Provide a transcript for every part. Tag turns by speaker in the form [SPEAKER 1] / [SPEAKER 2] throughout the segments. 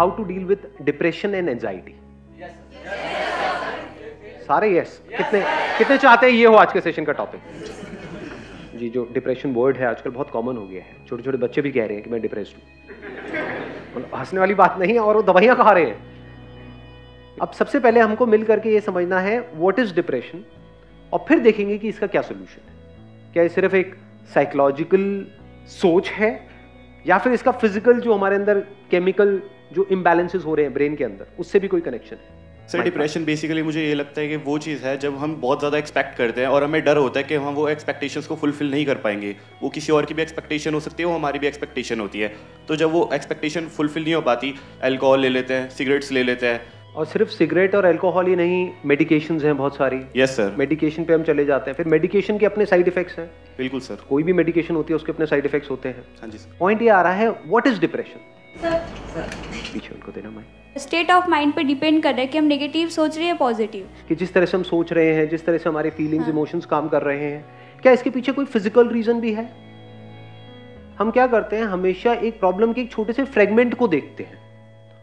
[SPEAKER 1] How to deal with depression and anxiety? सारे yes. कितने चाहते हैं ये हो आज के सेशन का टॉपिक? जी, जो डिप्रेशन वर्ड है आजकल बहुत कॉमन हो गया है, छोटे छोटे बच्चे भी कह रहे हैं कि मैं डिप्रेस्ड हूँ। हंसने वाली बात नहीं है, और वो दवाइयाँ खा रहे हैं। अब सबसे पहले हमको मिल करके ये समझना है व्हाट इज डिप्रेशन, और फिर देखेंगे कि इसका क्या सोल्यूशन है। क्या ये सिर्फ एक साइकोलॉजिकल सोच है, या फिर इसका फिजिकल जो हमारे अंदर केमिकल जो इम्बैलेंसेस हो रहे हैं ब्रेन के अंदर, उससे भी कोई कनेक्शन है?
[SPEAKER 2] सर, डिप्रेशन बेसिकली मुझे ये लगता है कि वो चीज़ है जब हम बहुत ज़्यादा एक्सपेक्ट करते हैं और हमें डर होता है कि हम वो एक्सपेक्टेशंस को फुलफिल नहीं कर पाएंगे। वो किसी और की भी एक्सपेक्टेशन हो सकती है, वो हमारी भी एक्सपेक्टेशन होती है। तो जब वो एक्सपेक्टेशन फुलफिल नहीं हो पाती, अल्कोहल ले लेते हैं, सिगरेट्स ले लेते हैं।
[SPEAKER 1] और सिर्फ सिगरेट और अल्कोहल ही नहीं, मेडिकेशंस हैं बहुत सारी।
[SPEAKER 2] Yes sir.
[SPEAKER 1] मेडिकेशन पे हम चले जाते हैं, फिर मेडिकेशन के अपने साइड इफेक्ट्स हैं।
[SPEAKER 2] बिल्कुल सर।
[SPEAKER 1] कोई भी मेडिकेशन होती है उसके अपने साइड इफेक्ट्स होते हैं।
[SPEAKER 2] हाँ जी सर।
[SPEAKER 1] पॉइंट ये आ रहा है, व्हाट इज डिप्रेशन? पीछे उनको देना माइक।
[SPEAKER 3] स्टेट ऑफ माइंड पे डिपेंड कर रहा है कि हम नेगेटिव सोच रहे हैं पॉजिटिव,
[SPEAKER 1] कि जिस तरह से हम सोच रहे हैं, जिस तरह से हमारे फीलिंग्स इमोशंस काम कर रहे हैं, क्या इसके पीछे कोई फिजिकल रीजन भी है? हम क्या करते हैं, हमेशा एक प्रॉब्लम के एक छोटे से फ्रेगमेंट को देखते हैं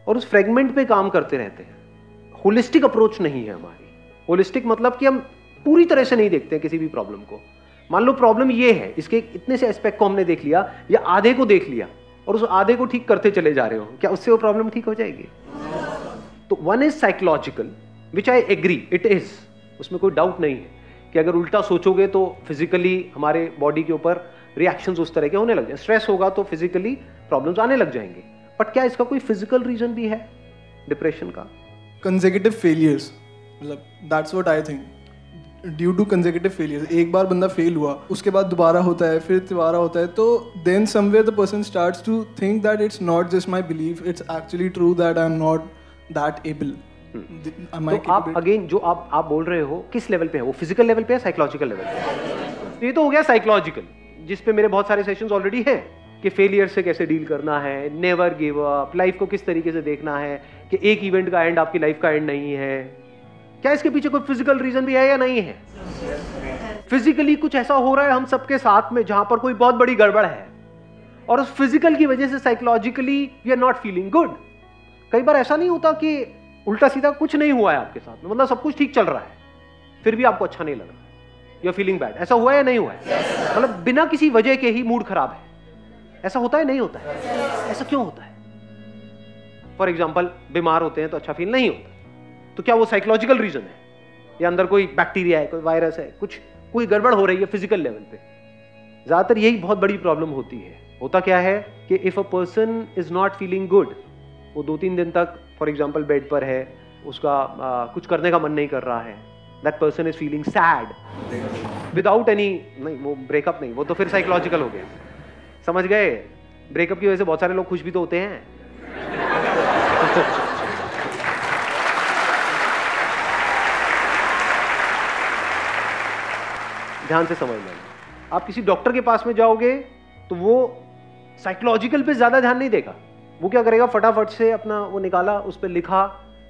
[SPEAKER 1] और उस फ्रेगमेंट पे काम करते रहते हैं। होलिस्टिक अप्रोच नहीं है हमारी। होलिस्टिक मतलब कि हम पूरी तरह से नहीं देखते हैं किसी भी प्रॉब्लम को। मान लो प्रॉब्लम ये है, इसके इतने से एस्पेक्ट को हमने देख लिया या आधे को देख लिया और उस आधे को ठीक करते चले जा रहे हो, क्या उससे वो प्रॉब्लम ठीक हो जाएगी? तो one is psychological, which I agree it is, उसमें कोई डाउट नहीं है कि अगर उल्टा सोचोगे तो फिजिकली हमारे बॉडी के ऊपर रिएक्शंस उस तरह के होने लग जाए। स्ट्रेस होगा तो फिजिकली प्रॉब्लम्स आने लग जाएंगे। बट क्या इसका कोई फिजिकल रीजन भी है डिप्रेशन का?
[SPEAKER 4] कंसेक्यूटिव फेलियर्स, मतलब that's what I think, due to consecutive failures. एक बार बंदा फेल हुआ, उसके बाद दोबारा होता है, फिर दोबारा होता है, तो then somewhere the person starts to think that it's not just my belief, it's actually true that I am not that able.
[SPEAKER 1] तो आप अगेन जो आप बोल रहे हो किस लेवल पे है? वो फिजिकल लेवल पे है, साइकोलॉजिकल लेवल पे? ये तो हो गया साइकोलॉजिकल, जिस पे मेरे बहुत सारे सेशंस ऑलरेडी हैं कि फेलियर से कैसे डील करना है, नेवर गिव अप, लाइफ को किस तरीके से देखना है कि एक इवेंट का एंड आपकी लाइफ का एंड नहीं है। क्या इसके पीछे कोई फिजिकल रीजन भी है या नहीं है? फिजिकली कुछ ऐसा हो रहा है हम सबके साथ में जहां पर कोई बहुत बड़ी गड़बड़ है, और उस फिजिकल की वजह से psychologically we are not feeling good. कई बार ऐसा नहीं होता कि उल्टा सीधा कुछ नहीं हुआ है आपके साथ में, मतलब सब कुछ ठीक चल रहा है, फिर भी आपको अच्छा नहीं लग रहा, यू आर फीलिंग बैड। ऐसा हुआ है या नहीं हुआ है? मतलब बिना किसी वजह के ही मूड खराब है, ऐसा होता है नहीं होता है? ऐसा क्यों होता है? फॉर एग्जाम्पल बीमार होते हैं तो अच्छा फील नहीं होता, तो क्या वो साइकोलॉजिकल रीजन है या अंदर कोई बैक्टीरिया है, कोई वायरस है, कुछ कोई गड़बड़ हो रही है फिजिकल लेवल पे? ज्यादातर यही बहुत बड़ी प्रॉब्लम होती है। होता क्या है कि if a person is not feeling good, वो 2-3 दिन तक फॉर एग्जाम्पल बेड पर है, उसका कुछ करने का मन नहीं कर रहा है, that person is feeling sad without any, नहीं वो ब्रेकअप नहीं, वो तो फिर साइकोलॉजिकल हो गया, समझ गए? ब्रेकअप की वजह से बहुत सारे लोग खुश भी तो होते हैं। ध्यान से समझ लेना, आप किसी डॉक्टर के पास में जाओगे तो वो साइकोलॉजिकल पे ज्यादा ध्यान नहीं देगा। वो क्या करेगा, फटाफट से अपना वो निकाला, उस पर लिखा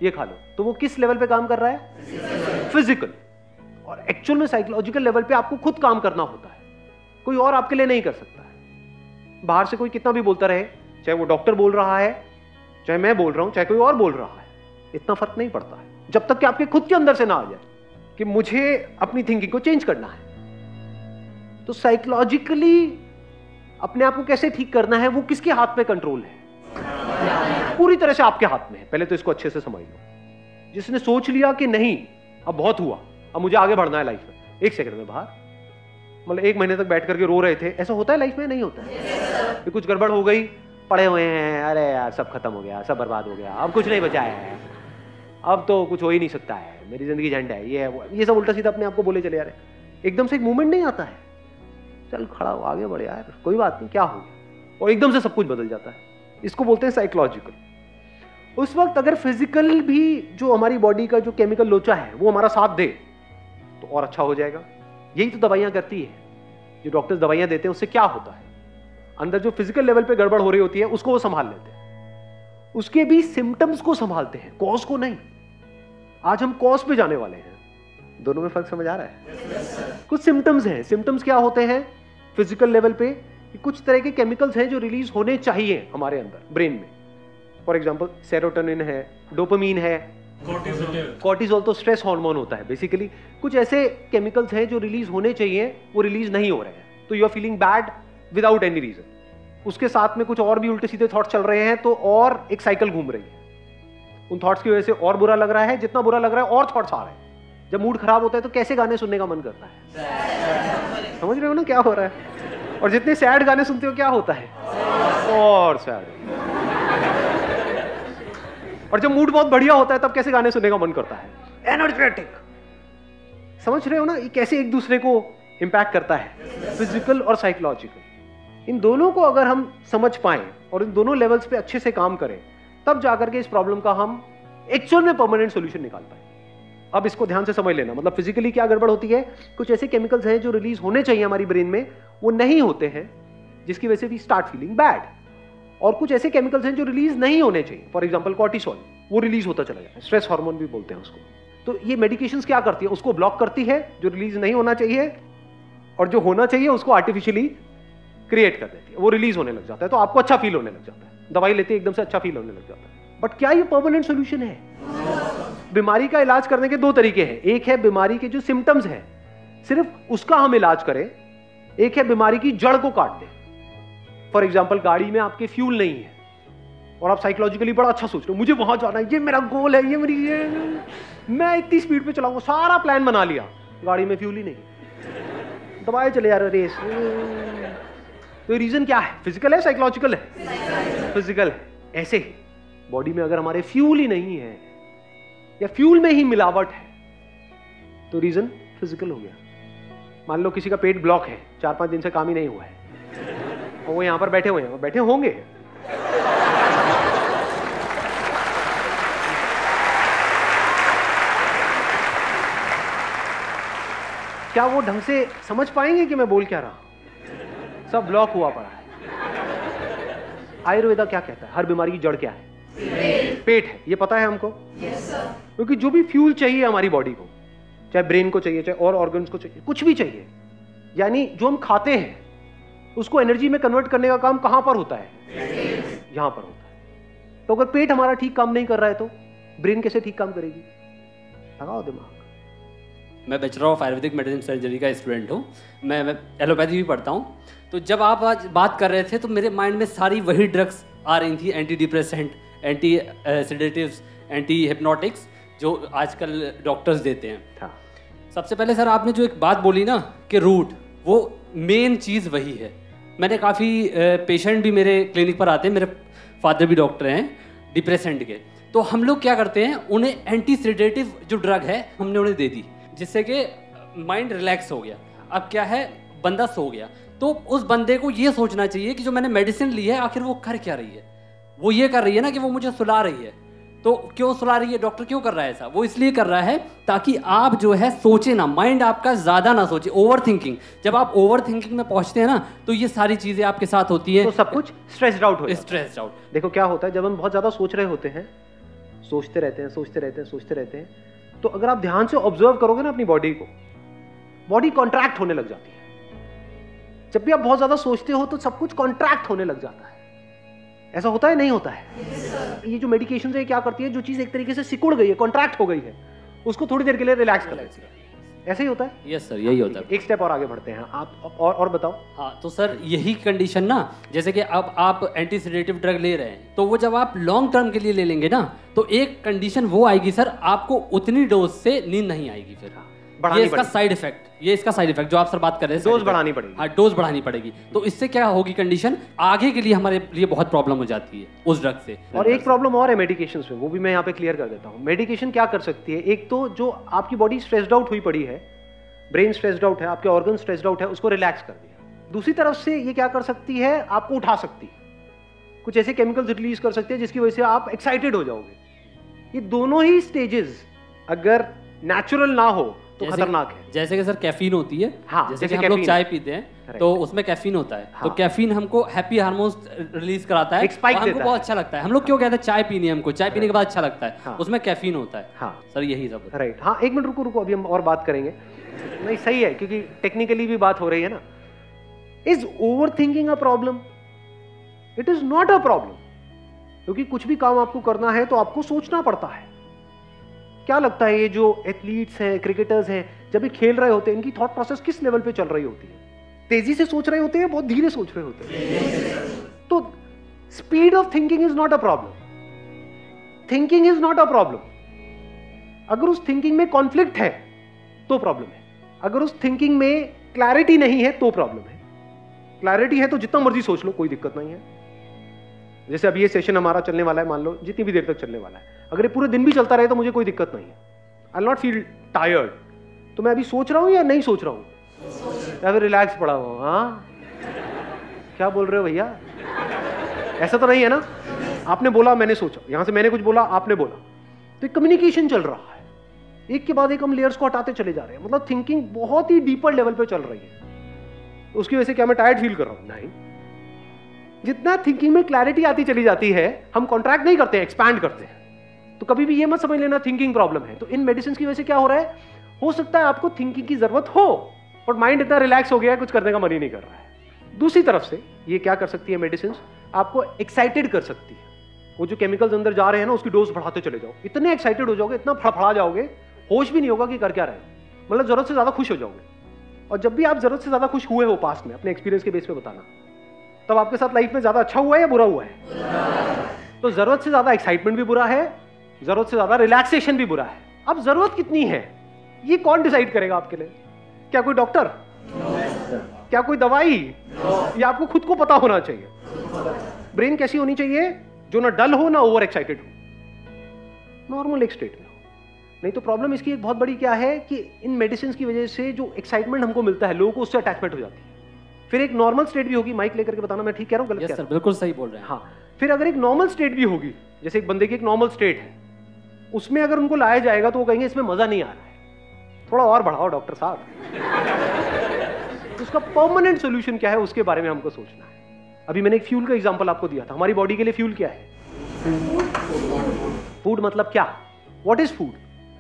[SPEAKER 1] ये खा लो, तो वो किस लेवल पे काम कर रहा है? फिजिकल। और एक्चुअल में साइकोलॉजिकल लेवल पे आपको खुद काम करना होता है, कोई और आपके लिए नहीं कर सकता है। बाहर से कोई कितना भी बोलता रहे, चाहे वो डॉक्टर बोल रहा है, चाहे मैं बोल रहा हूं, चाहे कोई और बोल रहा है, इतना फर्क नहीं पड़ता है जब तक कि आपके खुद के अंदर से ना आ जाए कि मुझे अपनी थिंकिंग को चेंज करना है। तो साइकोलॉजिकली अपने आप को कैसे ठीक करना है, वो किसके हाथ में कंट्रोल है? पूरी तरह से आपके हाथ में है। पहले तो इसको अच्छे से समझ लो। जिसने सोच लिया कि नहीं अब बहुत हुआ, अब मुझे आगे बढ़ना है लाइफ में, 1 सेकंड में बाहर, मतलब 1 महीने तक बैठ करके रो रहे थे, ऐसा होता है लाइफ में? नहीं होता है। कि कुछ गड़बड़ हो गई, पड़े हुए हैं, अरे यार सब खत्म हो गया, सब बर्बाद हो गया, अब कुछ नहीं बचा है, अब तो कुछ हो ही नहीं सकता है, मेरी जिंदगी झंड है, ये सब उल्टा सीधा अपने आप को बोले चले जा रहे। एकदम से एक मूवमेंट नहीं आता है, चल खड़ा हो, आगे बढ़ यार, कोई बात नहीं, क्या हो गया, और एकदम से सब कुछ बदल जाता है। इसको बोलते हैं साइकोलॉजिकल। उस वक्त अगर फिजिकल भी जो हमारी बॉडी का जो केमिकल लोचा है वो हमारा साथ दे तो और अच्छा हो जाएगा। यही तो दवाइयां करती है, जो डॉक्टर्स दवाइयां देते हैं उससे क्या होता है, अंदर जो फिजिकल लेवल पे गड़बड़ हो रही होती है उसको वो संभाल लेते हैं, उसके भी सिम्टम्स को संभालते हैं, कॉज को नहीं। आज हम कॉज पे जाने वाले हैं। दोनों में फर्क समझ आ रहा है? कुछ सिम्टम्स हैं। सिम्टम्स क्या होते हैं फिजिकल लेवल पे? कुछ तरह के केमिकल्स हैं जो रिलीज होने चाहिए हमारे अंदर ब्रेन में, फॉर एग्जाम्पल सेरोटोनिन है, डोपामीन है, कॉर्टिसोल तो स्ट्रेस हार्मोन होता है बेसिकली। कुछ ऐसे केमिकल्स हैं जो रिलीज होने चाहिए, वो रिलीज नहीं हो रहे हैं, तो you are feeling bad without any reason. उसके साथ में कुछ और भी उल्टे सीधे थॉट्स चल रहे हैं, तो और एक साइकिल घूम रही है। उन थॉट्स की वजह से और बुरा लग रहा है, जितना बुरा लग रहा है और थॉट्स आ रहे हैं। जब मूड खराब होता है तो कैसे गाने सुनने का मन करता है? समझ रहे हो ना क्या हो रहा है? और जितने सैड गाने सुनते हो क्या होता है? और सैड। और जब मूड बहुत बढ़िया होता है तब कैसे गाने सुनने का मन करता है? एनर्जेटिक। समझ रहे हो ना ये कैसे एक दूसरे को इंपैक्ट करता है, फिजिकल और साइकोलॉजिकल। इन दोनों को अगर हम समझ पाएं और इन दोनों लेवल्स पे अच्छे से काम करें, तब जाकर के इस प्रॉब्लम का हम एक्चुअल में परमानेंट सॉल्यूशन निकाल पाए। अब इसको ध्यान से समझ लेना, मतलब फिजिकली क्या गड़बड़ होती है, कुछ ऐसे केमिकल्स हैं जो रिलीज होने चाहिए हमारी ब्रेन में, वो नहीं होते हैं, जिसकी वजह से वी स्टार्ट फीलिंग बैड। और कुछ ऐसे केमिकल्स हैं जो रिलीज नहीं होने चाहिए, फॉर एग्जांपल कॉर्टिसोल, वो रिलीज होता चला जाता है, स्ट्रेस हार्मोन भी बोलते हैं उसको। तो ये मेडिकेशंस क्या करती है? उसको ब्लॉक करती है, जो रिलीज नहीं होना चाहिए, और जो होना चाहिए उसको आर्टिफिशियली क्रिएट कर देती है, वो रिलीज होने लग जाता है, तो आपको अच्छा फील होने लग जाता है। दवाई लेते एकदम से अच्छा फील होने लग जाता है। बट क्या ये परमानेंट सोल्यूशन है? बीमारी का इलाज करने के दो तरीके हैं। एक है बीमारी के जो सिम्टम्स हैं सिर्फ उसका हम इलाज करें, एक है बीमारी की जड़ को काट दें। फॉर एग्जाम्पल गाड़ी में आपके फ्यूल नहीं है और आप साइकोलॉजिकली बड़ा अच्छा सोच रहे हो, मुझे वहां जाना है, ये मेरा गोल है, ये मैं इतनी स्पीड पे चलाऊंगा, सारा प्लान बना लिया, गाड़ी में फ्यूल ही नहीं, दबाए चले जा रहे रेस। तो रीजन क्या है? फिजिकल है, साइकोलॉजिकल है? फिजिकल है। ऐसे ही बॉडी में अगर हमारे फ्यूल ही नहीं है या फ्यूल में ही मिलावट है तो रीजन फिजिकल हो गया। मान लो किसी का पेट ब्लॉक है, 4-5 दिन से काम ही नहीं हुआ है, और वो यहां पर बैठे हुए हैं, वो बैठे होंगे, क्या वो ढंग से समझ पाएंगे कि मैं बोल क्या रहा हूं? सब ब्लॉक हुआ पड़ा है। आयुर्वेदा क्या कहता है? हर बीमारी की जड़ क्या है? पेट है। ये पता है हमको? क्योंकि जो भी फ्यूल चाहिए हमारी बॉडी को, चाहे ब्रेन को चाहिए, चाहे और ऑर्गन्स को चाहिए, कुछ भी चाहिए, यानी जो हम खाते हैं उसको एनर्जी में कन्वर्ट करने का काम कहां पर होता है? यहां पर होता है। तो अगर पेट हमारा ठीक काम नहीं कर रहा है तो ब्रेन कैसे ठीक काम करेगी? लगाओ दिमाग।
[SPEAKER 5] मैं bachelor of Ayurvedic medicine surgery का स्टूडेंट हूँ, मैं एलोपैथी भी पढ़ता हूँ। तो जब आप आज बात कर रहे थे तो मेरे माइंड में सारी वही ड्रग्स आ रही थी, anti depressant, anti sedatives, anti hypnotics, जो आजकल डॉक्टर्स देते हैं।
[SPEAKER 1] हाँ।
[SPEAKER 5] सबसे पहले सर आपने जो एक बात बोली ना कि रूट, वो मेन चीज़ वही है। मैंने काफ़ी पेशेंट भी मेरे क्लिनिक पर आते हैं, मेरे फादर भी डॉक्टर हैं डिप्रेसेंट के, तो हम लोग क्या करते हैं, उन्हें एंटी सेडेटिव जो ड्रग है हमने उन्हें दे दी, जिससे कि माइंड रिलैक्स हो गया। अब क्या है, बंदा सो गया, तो उस बंदे को ये सोचना चाहिए कि जो मैंने मेडिसिन ली है आखिर वो कर क्या रही है। वो ये कर रही है ना कि वो मुझे सुला रही है, तो क्यों सुला रही है? डॉक्टर क्यों कर रहा है ऐसा? वो इसलिए कर रहा है ताकि आप जो है सोचे ना, माइंड आपका ज़्यादा ना सोचे, ओवर थिंकिंग। जब आप ओवर थिंकिंग में पहुंचते हैं ना तो ये सारी चीज़ें आपके साथ होती हैं,
[SPEAKER 1] तो सब कुछ स्ट्रेस्ड आउट हो जाता है।
[SPEAKER 5] Stressed out.
[SPEAKER 1] देखो क्या होता है, जब हम बहुत ज़्यादा सोच रहे होते हैं, सोचते रहते हैं, सोचते रहते हैं, सोचते रहते हैं, तो अगर आप ध्यान से ऑब्जर्व करोगे ना अपनी बॉडी को, बॉडी कॉन्ट्रैक्ट होने लग जाती है। जब भी आप बहुत ज्यादा सोचते हो तो सब कुछ कॉन्ट्रैक्ट होने लग जाता है। ऐसा होता है, नहीं होता है? ये जो मेडिकेशन है क्या करती है, जो चीज एक तरीके से सिकुड़ गई है, कॉन्ट्रैक्ट हो गई है, उसको थोड़ी देर के लिए रिलैक्स कर लेती है। ऐसे ही होता है?
[SPEAKER 5] यस सर, यही होता है।
[SPEAKER 1] एक स्टेप और आगे बढ़ते हैं आप, और बताओ।
[SPEAKER 5] हाँ, तो सर यही कंडीशन ना, जैसे कि अब आप एंटी सेडेटिव ड्रग ले रहे हैं, तो वो जब आप लॉन्ग टर्म के लिए ले लेंगे ना, तो एक कंडीशन वो आएगी सर, आपको उतनी डोज से नींद नहीं आएगी फिर। ये इसका साइड इफेक्ट, ये इसका साइड इफेक्ट जो आप सर बात कर रहे हैं,
[SPEAKER 1] डोज बढ़ानी पड़ेगी।
[SPEAKER 5] हाँ, डोज बढ़ानी पड़ेगी। तो इससे क्या होगी कंडीशन, आगे के लिए हमारे लिए बहुत प्रॉब्लम हो जाती है उस ड्रग से।
[SPEAKER 1] और एक प्रॉब्लम और है मेडिकेशन में, वो भी मैं यहाँ पे क्लियर कर देता हूँ। मेडिकेशन क्या कर सकती है, एक तो जो आपकी बॉडी स्ट्रेस्ड आउट हुई पड़ी है, ब्रेन स्ट्रेस्ड आउट है, आपके ऑर्गन स्ट्रेस्ड आउट है, उसको रिलैक्स कर दिया। दूसरी तरफ से ये क्या कर सकती है, आपको उठा सकती है, कुछ ऐसे केमिकल्स रिलीज कर सकते हैं जिसकी वजह से आप एक्साइटेड हो जाओगे। ये दोनों ही स्टेजेस अगर नेचुरल ना हो तो खतरनाक है।
[SPEAKER 5] जैसे कि सर कैफीन होती है,
[SPEAKER 1] हाँ,
[SPEAKER 5] जैसे कि हम लोग चाय पीते हैं तो उसमें कैफीन होता है, तो कैफीन हमको हैप्पी हार्मोन्स रिलीज कराता है, हमको बहुत अच्छा लगता है। हम लोग क्यों कहते हैं चाय पीनी है, हमको चाय पीने के बाद अच्छा लगता है, उसमें कैफीन होता है।
[SPEAKER 1] हाँ
[SPEAKER 5] सर, यही सब।
[SPEAKER 1] राइट। हाँ, एक मिनट रुको, अभी हम और बात करेंगे। नहीं, सही है, क्योंकि टेक्निकली भी बात हो रही है ना। Is over thinking a problem? It is not a problem. क्योंकि कुछ भी काम आपको करना है तो आपको सोचना पड़ता है। क्या लगता है ये जो एथलीट्स हैं, क्रिकेटर्स हैं, जब ये खेल रहे होते हैं, इनकी थॉट प्रोसेस किस लेवल पे चल रही होती है? तेजी से सोच रहे होते हैं, बहुत धीरे सोच रहे होते हैं? तो speed of thinking is not a problem. Thinking is not a problem. अगर उस थिंकिंग में कॉन्फ्लिक्ट है तो प्रॉब्लम है। अगर उस थिंकिंग में क्लैरिटी नहीं है तो प्रॉब्लम है। क्लैरिटी है तो जितना मर्जी सोच लो, कोई दिक्कत नहीं है। जैसे अभी ये सेशन हमारा चलने वाला है, मान लो जितनी भी देर तक चलने वाला है, अगर ये पूरे दिन भी चलता रहे तो मुझे कोई दिक्कत नहीं है। I will not feel tired. तो मैं अभी सोच रहा हूं या नहीं सोच रहा हूं, या फिर रिलैक्स पड़ा हुआ? हाँ, क्या बोल रहे हो भैया? ऐसा तो नहीं है ना? आपने बोला, मैंने सोचा, यहां से मैंने कुछ बोला, आपने बोला, तो कम्युनिकेशन चल रहा है। एक के बाद एक हम लेयर्स को हटाते चले जा रहे हैं। मतलब थिंकिंग बहुत ही डीपर लेवल पे चल रही है। उसकी वजह से क्या मैं टायर्ड फील कर रहा हूं? नहीं। जितना थिंकिंग में क्लैरिटी आती चली जाती है, हम कॉन्ट्रैक्ट नहीं करते हैं, एक्सपैंड करते हैं। तो कभी भी ये मत समझ लेना थिंकिंग प्रॉब्लम है। तो इन मेडिसिन की वजह से क्या हो रहा है, हो सकता है आपको थिंकिंग की जरूरत हो, और माइंड इतना रिलैक्स हो गया है, कुछ करने का मन ही नहीं कर रहा है। दूसरी तरफ से ये क्या कर सकती है मेडिसिन, आपको एक्साइटेड कर सकती है। वो जो केमिकल्स अंदर जा रहे हैं ना, उसकी डोज बढ़ाते चले जाओ। इतने एक्साइटेड हो जाओगे, इतना फड़फड़ा जाओगे, होश भी नहीं होगा कि कर क्या रहे हो। मतलब जरूरत से ज्यादा खुश हो जाओगे। और जब भी आप जरूरत से ज्यादा खुश हुए हो पास्ट में, अपने एक्सपीरियंस के बेस पे बताना, तब आपके साथ लाइफ में ज्यादा अच्छा हुआ है या बुरा हुआ है? तो जरूरत से ज्यादा एक्साइटमेंट भी बुरा है, जरूरत से ज्यादा रिलैक्सेशन भी बुरा है। अब जरूरत कितनी है ये कौन डिसाइड करेगा आपके लिए? क्या कोई डॉक्टर? क्या कोई दवाई? या आपको खुद को पता होना चाहिए? ब्रेन कैसी होनी चाहिए? जो ना डल हो ना ओवर एक्साइटेड हो, नॉर्मल एक स्टेट में हो। नहीं तो प्रॉब्लम इसकी एक बहुत बड़ी क्या है कि इन मेडिसिन की वजह से जो एक्साइटमेंट हमको मिलता है, लोगों को उससे अटैचमेंट हो जाती है। फिर एक नॉर्मल स्टेट भी होगी, माइक लेकर के बताना मैं ठीक कह रहा हूँ गलत?
[SPEAKER 5] यस सर, बिल्कुल सही बोल रहे हैं।
[SPEAKER 1] हाँ, फिर अगर एक नॉर्मल स्टेट भी होगी, जैसे एक बंदे की एक नॉर्मल स्टेट है, उसमें अगर उनको लाया जाएगा तो वो कहेंगे इसमें मजा नहीं आ रहा है, थोड़ा और बढ़ाओ डॉक्टर साहब। उसका परमानेंट सोल्यूशन क्या है उसके बारे में हमको सोचना है। अभी मैंने एक फ्यूल का एग्जांपल आपको दिया था। हमारी बॉडी के लिए फ्यूल क्या है? फूड मतलब क्या? What is food?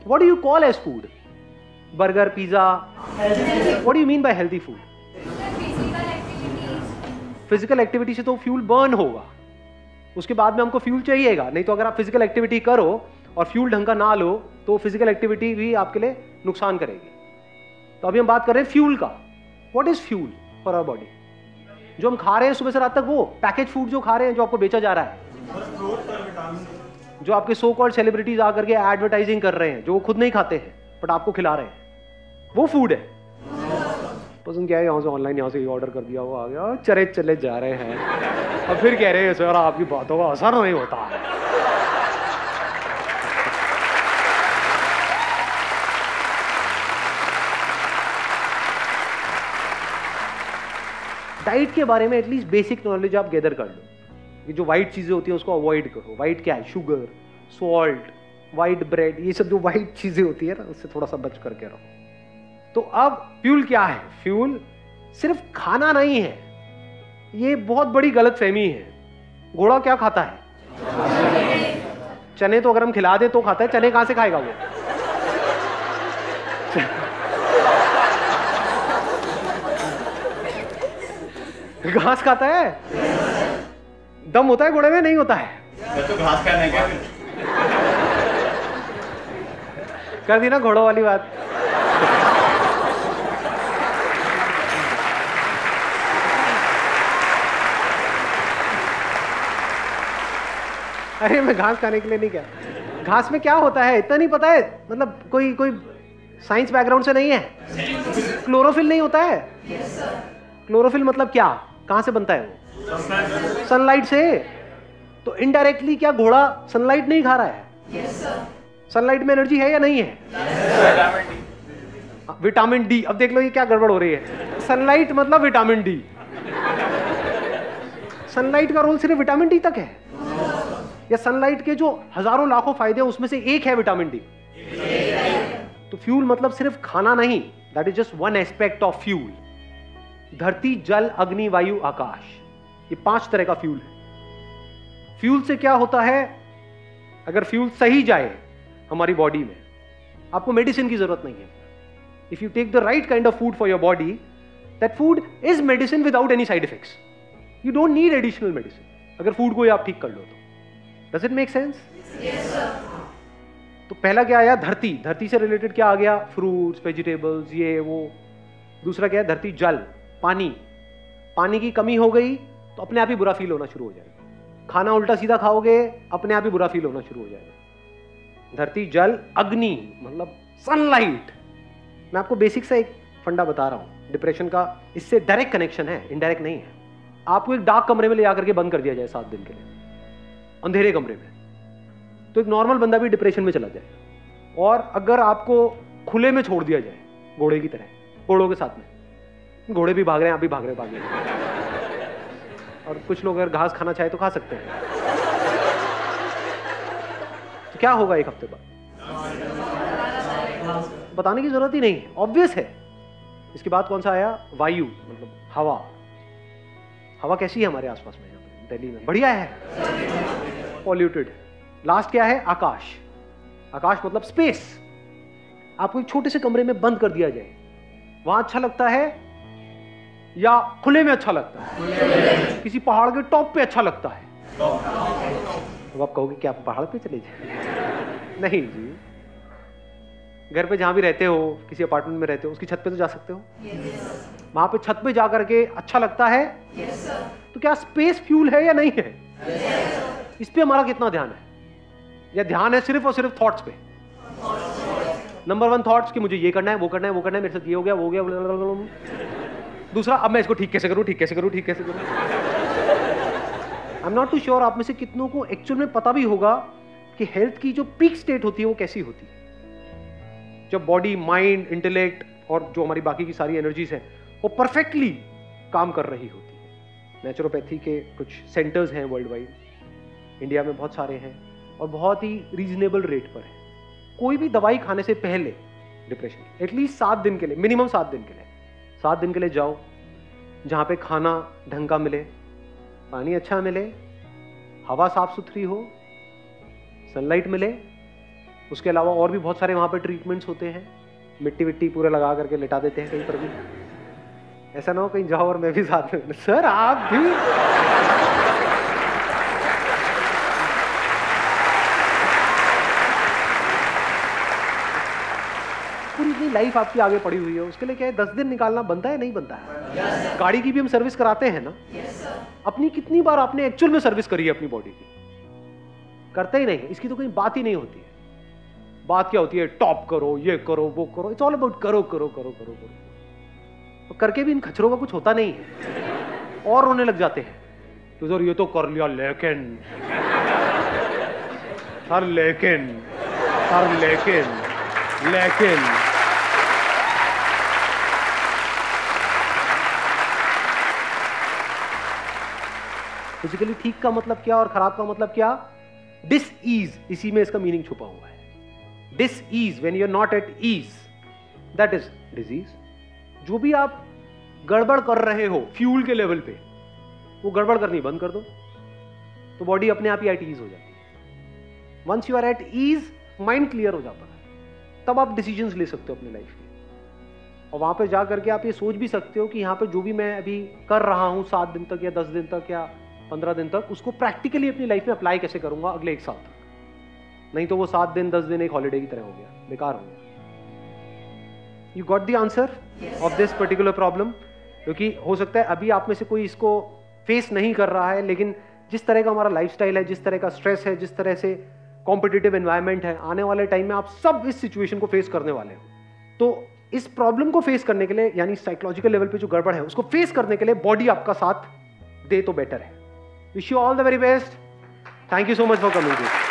[SPEAKER 1] What do you call as food? Burger, pizza? What do you mean by healthy food? Physical activity से तो फ्यूल बर्न होगा, उसके बाद में हमको फ्यूल चाहिएगा। नहीं तो अगर आप फिजिकल एक्टिविटी करो और फ्यूल ढंग का ना लो तो फिजिकल एक्टिविटी भी आपके लिए नुकसान करेगी। तो अभी हम बात कर रहे हैं फ्यूल का। What is fuel for our body? जो हम खा रहे हैं सुबह से रात तक, वो पैकेज फूड जो खा रहे हैं, जो आपको बेचा जा रहा है, जो आपके सो कॉल्ड सेलिब्रिटीज आकर के एडवर्टाइजिंग कर रहे हैं, जो वो खुद नहीं खाते हैं बट आपको खिला रहे हैं, वो फूड है। पसंद क्या है, यहाँ से ऑनलाइन यहाँ से ऑर्डर कर दिया, वो आ गया, चले चले जा रहे हैं और फिर कह रहे हैं सर आपकी बातों का असर नहीं होता है। डाइट के बारे में एटलीस्ट बेसिक नॉलेज आप गैदर कर लो कि जो वाइट चीजें होती हैं उसको अवॉइड करो। वाइट क्या है? शुगर, सॉल्ट, वाइट ब्रेड, ये सब जो वाइट चीजें होती है ना, उससे थोड़ा सा बच करके रहो। तो अब फ्यूल क्या है? फ्यूल सिर्फ खाना नहीं है, ये बहुत बड़ी गलतफहमी है। घोड़ा क्या खाता है? चने तो अगर हम खिला दे तो खाता है, चने कहां से खाएगा वो? घास खाता है। दम होता है घोड़े में? नहीं होता है।
[SPEAKER 2] तो घास खाने का
[SPEAKER 1] कर दी ना घोड़ों वाली बात। अरे मैं घास खाने के लिए नहीं कह। घास में क्या होता है इतना नहीं पता है? मतलब कोई साइंस बैकग्राउंड से नहीं है? क्लोरोफिल नहीं होता है? क्लोरोफिल मतलब क्या? कहां से बनता है वो? सनलाइट से। तो इनडायरेक्टली क्या घोड़ा सनलाइट नहीं खा रहा है? सनलाइट में एनर्जी है या नहीं है? Vitamin D. अब देख लो ये क्या गड़बड़ हो रही है। सनलाइट मतलब विटामिन डी। सनलाइट का रोल सिर्फ विटामिन डी तक है? या सनलाइट के जो हजारों लाखों फायदे हैं उसमें से एक है विटामिन डी? तो फ्यूल मतलब सिर्फ खाना नहीं, that is just one aspect of fuel. धरती, जल, अग्नि, वायु, आकाश, ये 5 तरह का फ्यूल है। फ्यूल से क्या होता है? अगर फ्यूल सही जाए हमारी बॉडी में, आपको मेडिसिन की जरूरत नहीं है। If you take the right kind of food for your body, that food is medicine without any side effects. You don't need additional medicine अगर फूड को आप ठीक कर लो तो। Does it make sense? तो पहला क्या आया? धरती। धरती से रिलेटेड क्या आ गया? फ्रूट्स, वेजिटेबल्स, ये वो। दूसरा क्या है? धरती, जल, पानी। पानी की कमी हो गई तो अपने आप ही बुरा फील होना शुरू हो जाएगा। खाना उल्टा सीधा खाओगे, अपने आप ही बुरा फील होना शुरू हो जाएगा। धरती, जल, अग्नि, मतलब सनलाइट। मैं आपको बेसिक सा एक फंडा बता रहा हूं डिप्रेशन का, इससे डायरेक्ट कनेक्शन है, इनडायरेक्ट नहीं है। आपको एक डार्क कमरे में ले जाकर के बंद कर दिया जाए 7 दिन के लिए, अंधेरे कमरे में, तो एक नॉर्मल बंदा भी डिप्रेशन में चला जाए। और अगर आपको खुले में छोड़ दिया जाए, घोड़े की तरह, घोड़ों के साथ में, घोड़े भी भाग रहे हैं, आप भी भाग रहे हैं, और कुछ लोग अगर घास खाना चाहे तो खा सकते हैं, तो क्या होगा एक हफ्ते बाद? बताने की जरूरत ही नहीं है, ऑब्वियस है। इसके बाद कौन सा आया? वायु, मतलब हवा। हवा कैसी है हमारे आसपास में? यहाँ पे दिल्ली में बढ़िया है, पॉल्यूटेड। लास्ट क्या है? आकाश। आकाश मतलब स्पेस। आपको एक छोटे से कमरे में बंद कर दिया जाए, वहां अच्छा लगता है या खुले में अच्छा लगता है? किसी पहाड़ के टॉप पे अच्छा लगता है? तो आप कहोगे कि आप पहाड़ पे चले जाए? नहीं जी, घर पे जहां भी रहते हो, किसी अपार्टमेंट में रहते हो, उसकी छत पे तो जा सकते हो। वहां पे छत पे जा करके अच्छा लगता है। तो क्या स्पेस फ्यूल है या नहीं है? इस पे हमारा कितना ध्यान है? या ध्यान है सिर्फ और सिर्फ थॉट्स पे? नंबर 1 थॉट्स कि मुझे ये करना है, वो करना है, वो करना है, मेरे साथ ये हो गया, वो हो गया। दूसरा, अब मैं इसको ठीक कैसे करूं, ठीक कैसे करूं, ठीक कैसे करूं। I am not too sure आप में से कितनों को एक्चुअल में पता भी होगा कि हेल्थ की जो पीक स्टेट होती है वो कैसी होती है, जब बॉडी, माइंड, इंटेलेक्ट और जो हमारी बाकी की सारी एनर्जीज है वो परफेक्टली काम कर रही होती है। नेचुरोपैथी के कुछ सेंटर्स हैं वर्ल्ड वाइड, इंडिया में बहुत सारे हैं, और बहुत ही रीजनेबल रेट पर है। कोई भी दवाई खाने से पहले डिप्रेशन एटलीस्ट 7 दिन के लिए, मिनिमम 7 दिन के लिए, 7 दिन के लिए जाओ जहां पे खाना ढंग का मिले, पानी अच्छा मिले, हवा साफ सुथरी हो, सनलाइट मिले। उसके अलावा और भी बहुत सारे वहां पे ट्रीटमेंट्स होते हैं, मिट्टी विट्टी पूरा लगा करके लिटा देते हैं कहीं पर भी। ऐसा ना हो कहीं जाओ और मैं भी साथ में, सर आप भी। पूरी इतनी लाइफ आपकी आगे पड़ी हुई है, उसके लिए क्या है 10 दिन निकालना बनता है नहीं बनता है? गाड़ी की भी हम सर्विस कराते हैं ना। अपनी कितनी बार आपने एक्चुअल में सर्विस करी है अपनी बॉडी की? करते ही नहीं, इसकी तो कोई बात ही नहीं होती है। बात क्या होती है? टॉप करो, ये करो, वो करो, इट्स ऑल अबाउट करो करो करो करो करो। तो करके भी इन खच्चरों का कुछ होता नहीं है, और रोने लग जाते हैं तो सर ये तो कर लिया लेकिन, सर लेकिन, सर लेकिन, लेकिन। फिजिकली ठीक का मतलब क्या और खराब का मतलब क्या? डिस ईज, इसी में इसका मीनिंग छुपा हुआ है। Dis ease, when you are not at ease, that is disease. जो भी आप गड़बड़ कर रहे हो फ्यूल के लेवल पे, वो गड़बड़ करनी बंद कर दो तो बॉडी अपने आप ही एट ईज हो जाती है। Once you are at ease, mind clear हो जाता है, तब आप डिसीजंस ले सकते हो अपनी लाइफ के। और वहां पे जा करके आप ये सोच भी सकते हो कि यहाँ पे जो भी मैं अभी कर रहा हूं 7 दिन तक या 10 दिन तक या 15 दिन तक, उसको प्रैक्टिकली अपनी लाइफ में अप्लाई कैसे करूंगा अगले 1 साल तक। नहीं तो वो 7 दिन 10 दिन एक हॉलीडे की तरह हो गया, बेकार हो गया। You got the answer of this particular problem? क्योंकि हो सकता है अभी आप में से कोई इसको फेस नहीं कर रहा है, लेकिन जिस तरह का हमारा लाइफस्टाइल है, जिस तरह का स्ट्रेस है, जिस तरह से कॉम्पिटिटिव एनवायरनमेंट है, आने वाले टाइम में आप सब इस सिचुएशन को फेस करने वाले हो। तो इस प्रॉब्लम को फेस करने के लिए, यानी साइकोलॉजिकल लेवल पे जो गड़बड़ है उसको फेस करने के लिए बॉडी आपका साथ दे तो बेटर है। Wish you all the very best. Thank you so much for coming.